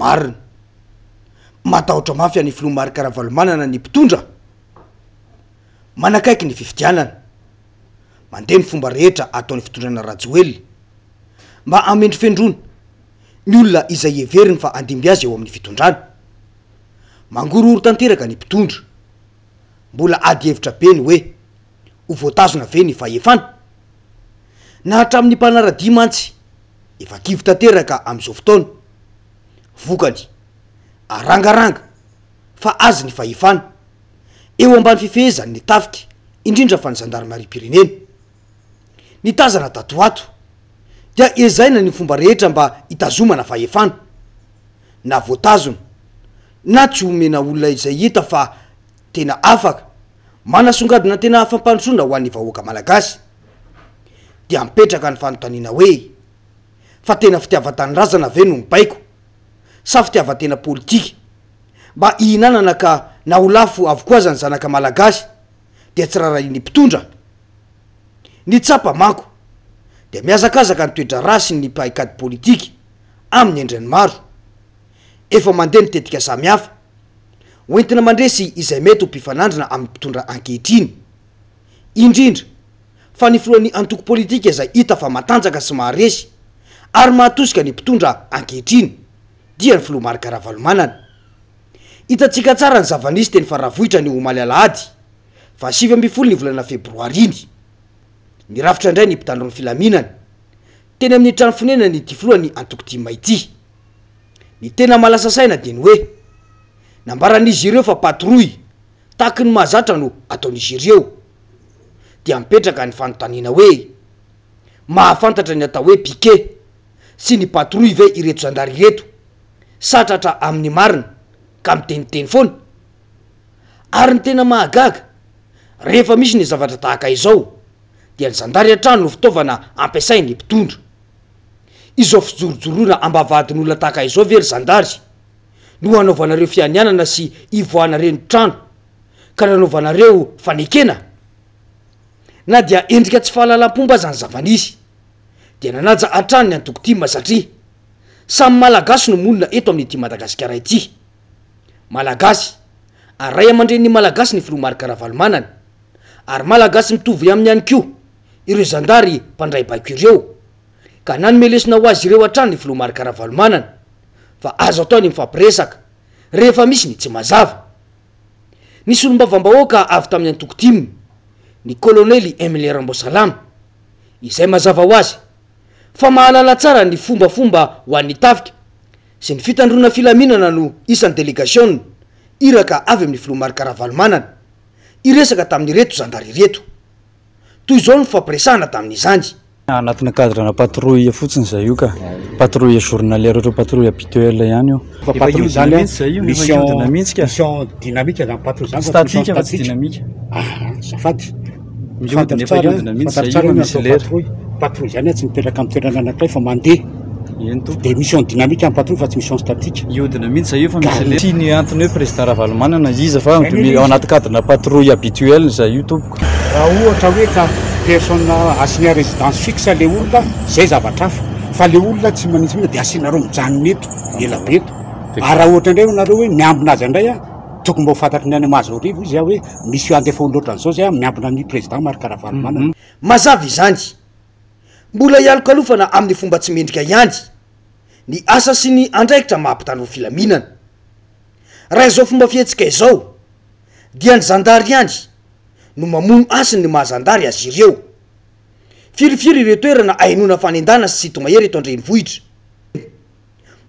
marina. Matahotra mafy ny filoha Marc Ravalomanana ny mpitondra. Manakaiky ny fifidianana. Mandeha ny fomba rehetra ataon'ny fitondrana Rajoely mba amendry fendrona ny olona izay heveriny fa andimby azy eo amin'ny fitondrana. Mangororo tanteraka ny mpitondra. Mbola ady hevitra be ny hoe ho voatazona ve ny fahefana. Na hatramin'ny mpanaradia mantsy efa kivy tanteraka amin'izao fotoana. Vokany arangaranga fa azy ny fahefana. Eo ambany fifehezany ny tafika indrindra fa ny zandarmeri-pirenena. Ny tazana tatoato dia ezaina ny fomba rehetra mba hitazomana fahefana. Na voatazona na tsy homena olona izay hita fa tena afaka manasongadina tena afampandrosoana ho an'ny vahoaka malagasy. Dia mipetraka ny fanontaniana hoe fa tena fitiavan-tanindrazana ve no mipaiko sa fitiavan-tena politika mba hihinanana ka na ho lafo avokoa aza ny zanaka malagasy dia tsy rarahin'ny mpitondra. Ny tsapa manko dia miazakazaka ny toedra rasy ny paikady politika amin'ny endriny maro. Efa mandeha ny tetika samihafa hoentina mandresy izay mety ho mpifanandrina amin'ny mpitondra ankehitriny. Indrindra fa ny filohan'ny antoko politika izay hita fa matanjaka sy maharesy ary mahatosika ny mpitondra ankehitriny dia ny filoha Marc Ravalomanana. Hitantsika tsara ny zavanisy teny Faravohitra ny Omaly Alahady fa 7 ny volana febroariny. Nirafitra indray ny mpitandron'ny filaminana teny amin'ny trano fonenany ity filohan'ny antoko tima ity. Ny tena malasa saina dia ny hoe nambaran'izy ireo fa patrouille tahaky ny mahazatra no ataon'izy ireo. Dia mipetraka ny fanontaniana hoe mahafantatra ny atao hoe piquet sy ny patrouille ve ireto zandary ireto satratra amin'ny marina ka miteniteny foana. Ary ny tena mahagaga rehefa misy ny zavatra tahaka izao dia ny zandary an-trano no fitaovana ampiasain'ny mpitondra. Izao fijorojoroana ambavadin'olona tahaka izao very zandary no hanaovanareo fianianana sy ivoahanareo ny trano ka nanaovanareo fanekena. Na dia endrika tsy fahalalam-pomba aza ny zavanisy dia nanaja an-trano ny antoko tima satria samy malagasy no monina eto amin'ity Madagasikara ity. Malagasy ary ray aman-dren'ny malagasy ny filoha Marc Ravalomanana ary malagasy mitovy amin'ny ihany koa ireo zandary mpandray baiko ireo ka nanome lesona ho azy ireo an-trano ny filoha Marc Ravalomanana fa azo atao ny mifampiresaka rehefa misy ny tsy mazava. Ny solombavambahoaka avy tamin'ny antoko tima ny kolonely Emile Rambosalama izay mazava ho azy fa mahalala tsara ny fombafomba ho an'ny tafika sy ny fitandrona filaminana no isan'ny delegation iraka avy amin'ny filoha Marc Ravalomanana iresaka tamin'ny reto zandary reto. Toy izao ny fampiresahana tamin'izany. Anatina cadrana patrouille fotsiny zay io ka patrouille journalière ohatry patrouille habituelle ihany io. Fa patrouille zany mission dynamique zany patrouille zany statique fa tsy dynamique. Safady miodina efa iodina mihitsy zay io misy lera. Patrouille zany tsy mipetraka amin'ny toerana anankiray fa mandeha. De mission dynamique en patrouille fa tsy mission statique. Iodina mihitsy zay io fa misy lera. Tsy ny antony hoe président Ravalomanana izy fa ao anaty cadrana patrouille habituelle zay io tompoko. Raha ohatra hoe ka personne assigné résidence fixe le olona zay zavatra hafa fa le olona tsy manintsy mihitsy dia asianareo mijanona eto ela be eto. Ary raha ohatra indray nareo hoe miambina azy indray a tokony mba ho fantatry ny any mahazo arivo izy hoe misy andefa oloatra an'izao zay miambina ny président Marc Ravalomanana. Mazava izany mbola hialokalofana amin'ny fomba tsy mendrika ihany ny asa sy ny andraikitra mahampitandro filaminana. Raha izao fomba fihetsika izao dia ny zandary ihany no mamono asiny ny mahazandary azy ireo. Firifiry ireo toerana ahenona fanendana sy tomahery eto an-drenivohitra.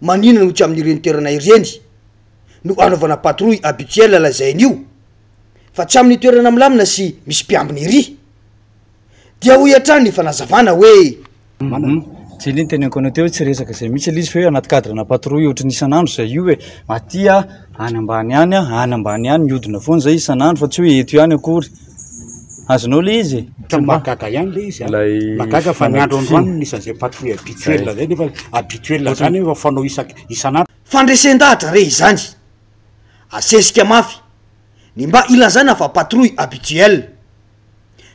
Maninona no tsy amin'ireny toerana ireny no anaovana patrouille habituelle lazain'io fa tsy amin'ny toerana milamina sy misy mpiambina ery. Dia hoy hatrany ny fanazavana hoe tsy liny teny ankoana teo tsy resaka zay mihitsy ilay izy fa hoe anaty cadrana patrouille ohatry ny isan'andro zay io hoe maty any ambany any any ambany any miodina foana zay isan'andro fa tsy hoe eto ihany akory. Azonao le izy magaga ihany le izy magaga fa ny andro androany isan'izay patrouille habituelle zay nefa habituelle zany efa fanao isan'andro. Fandresen-dahatra re izany asesika mafy ny mba ilazana fa patrouille habituelle.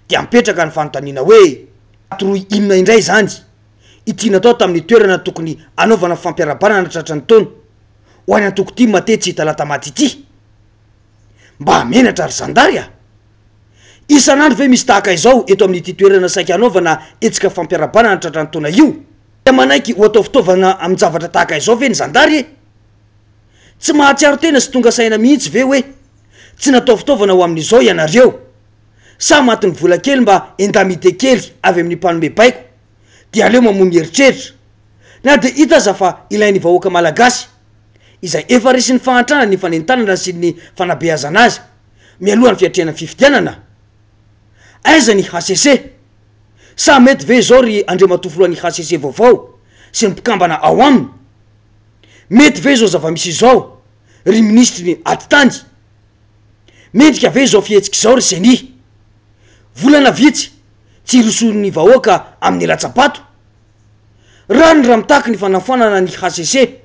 Dia mipetraka ny fanontaniana hoe patrouille inona indray zany ity natao tamin'ny toerana tokony anaovana fampiarabanana tratran'ny taona ho any antoko ty mate tsy hita latamaty ity mba hamenatra ry zandary a isan'andro ve misy tahaka izao eto amin'ity toerana saika anaovana etsika fampiarabanana tratrany taona io manaiky ho atao fitaovana amin'ny zavatra tahaka izao ve ny zandary e tsy mahatsiaro tena sy tonga saina mihitsy ve hoe tsy natao fitaovana ho amin'izao ianareo sa matiny vola kely mba endamite kely avy amin'ny mpanome baiko dia aleo mamono heritreritra na de hita aza fa ilain'ny vahoaka malagasy izay efa resy ny fahantrana ny fanentanana sy ny fanabeazana azy mialohan'ny fiatrehana fifidianana aiza ny HCC sa mety ve zao ry andriamatofolohan'ny HCC vaovao sy ny mpikambana ao aminy mety ve zao zava-misy izao ry ministry ny atitandy mendrika ve zao fihetsika izao ry seny volana vitsy tsy roson'ny vahoaka amin'ny latsapato raha mitaky ny fanafoanana ny HCC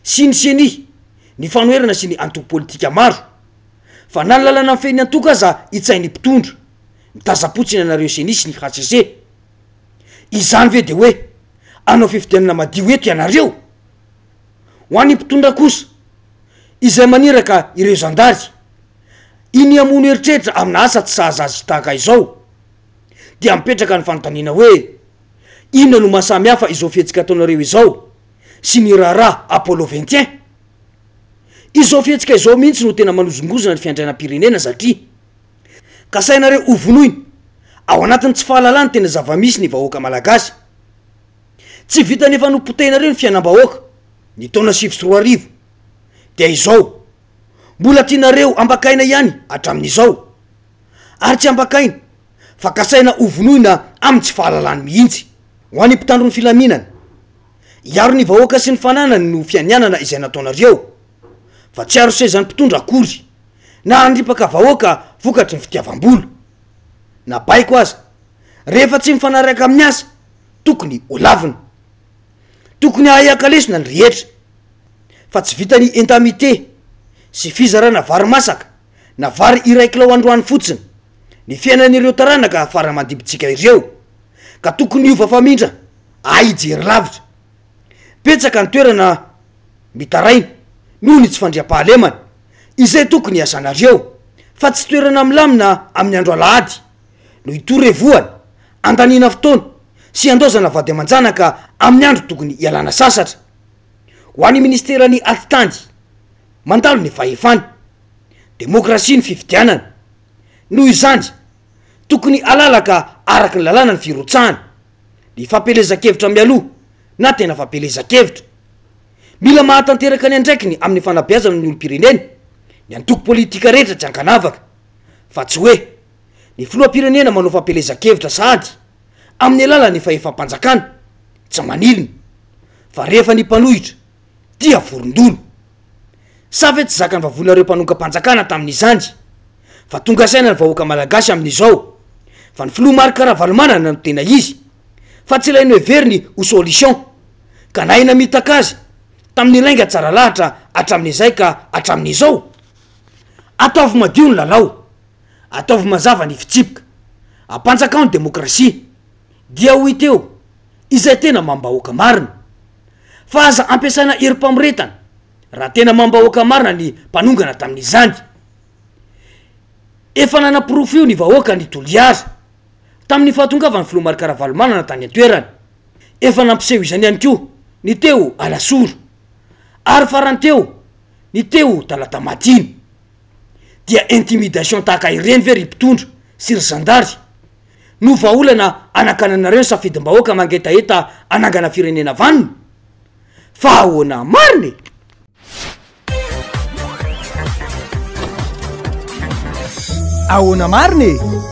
sy ny seny ny fanoherana sy ny antoko politika maro fa na ny lalana amin'ny feny antoko aza hitsain'ny mpitondra mitazapotsiny anareo seny sy ny HCC izany ve de hoe anao fifidianana madio eto ianareo ho an'ny mpitondra kosa izay maniraka ireo zandary iny amono heritreritra amina asa tsy sahaza azy tahaka izao dia mipetraka ny fanontaniana hoe inona no mahasamy hafa izao fihetsika ataonareo izao sy ny raharaha Apollo 21 izao fihetsika izao mihitsy no tena manozongozona ny fiandrianam-pirenena satria ka sainareo hovonoiny ao anatin'ny tsy fahalalany tena zava-misy ny vahoaka malagasy tsy vita nefa nopotehinareo ny fiainam-bahoaka ny taona 2024 dia izao mbola tianareo ambakaina ihany hatramin'izao ary tsy ambakaina fa kasaina hovonoina amin'ny tsy fahalalany mihitsy ho an'ny mpitandro ny filaminana iaro ny vahoaka sy ny fananany no fianianana izay nataonareo fa tsy aro sezan'ny mpitondra akory na andripaka vahoaka vokatry ny fitiavam-bola na baiko aza rehefa tsy mifanaraka amin'ny asa tokony olavina tokony ahayakalesona ny rehetra fa tsy vitany entamité sy fizarana vary masaka na vary iraikilao androany fotsiny ny fiainan'ireo taranaka afara mandibitsika ireo ka tokony iova famindra aijery lavitra petsaka ny toerana mitaraina noho ny tsy fandriam-pahalemana izay tokony iasanareo fa tsy toerana milamina amin'ny andro alahady no itorevoana andaniana fotoana sy andozana vady aman-janaka amin'ny andro tokony ialana sasatra ho an'ny ministerany atitandy mandalo ny fahefany demokrasia ny fifidianana noho izany tokony alalaka araky ny lalàna ny firotsahana ny fampelezan-kevitra mialoha na tena fampelezan-kevitra mila mahatanteraka ny andraikiny amin'ny fanabeazana ny olo-pirenena ny antoko politika rehetra tsy ankanavaka fa tsy hoe ny filoam-pirenena manao fampelezan-kevitra sady amin'ny alalany fahefam-panjakana tsy manilina fa rehefa ny mpanohitra dia vorondolo sa ve tsy zakany vavonareo mpanonga-panjakana tamin'izany fa tonga saina ny vahoaka malagasy amin'izao fa ny filoha mary karavalmanana no tena izy fa tsy ilainy hoe veriny ho solution ka naina mitaka azy tamin'ny lainga tsara lahatra hatramin'izay ka hatramin'izao ataovy madio ny lalao ataovy mazava ny fitsipika ampanjakao ny demokrasia dia ho iteo izay tena mambahoaka marina fa aza ampiasaina herim-pamoretana raha tena mambahoaka marina ny mpanongana tamin'izany efa nanapirofo io ny vahoaka ny toliara tamin'ny fahatongavany filoha mary karavalmanana tany an-toerana efa nampiseho izany ihany ko ny teo alasoro ary faranteo ny teo talatamatiny dia intimidation tahaka ireny ve ry mpitondra sy ry zandary no vaolana anakananareo safidim-bahoaka mangetaeta anangana firenena vanina fa ahoana mariny ahoana mariny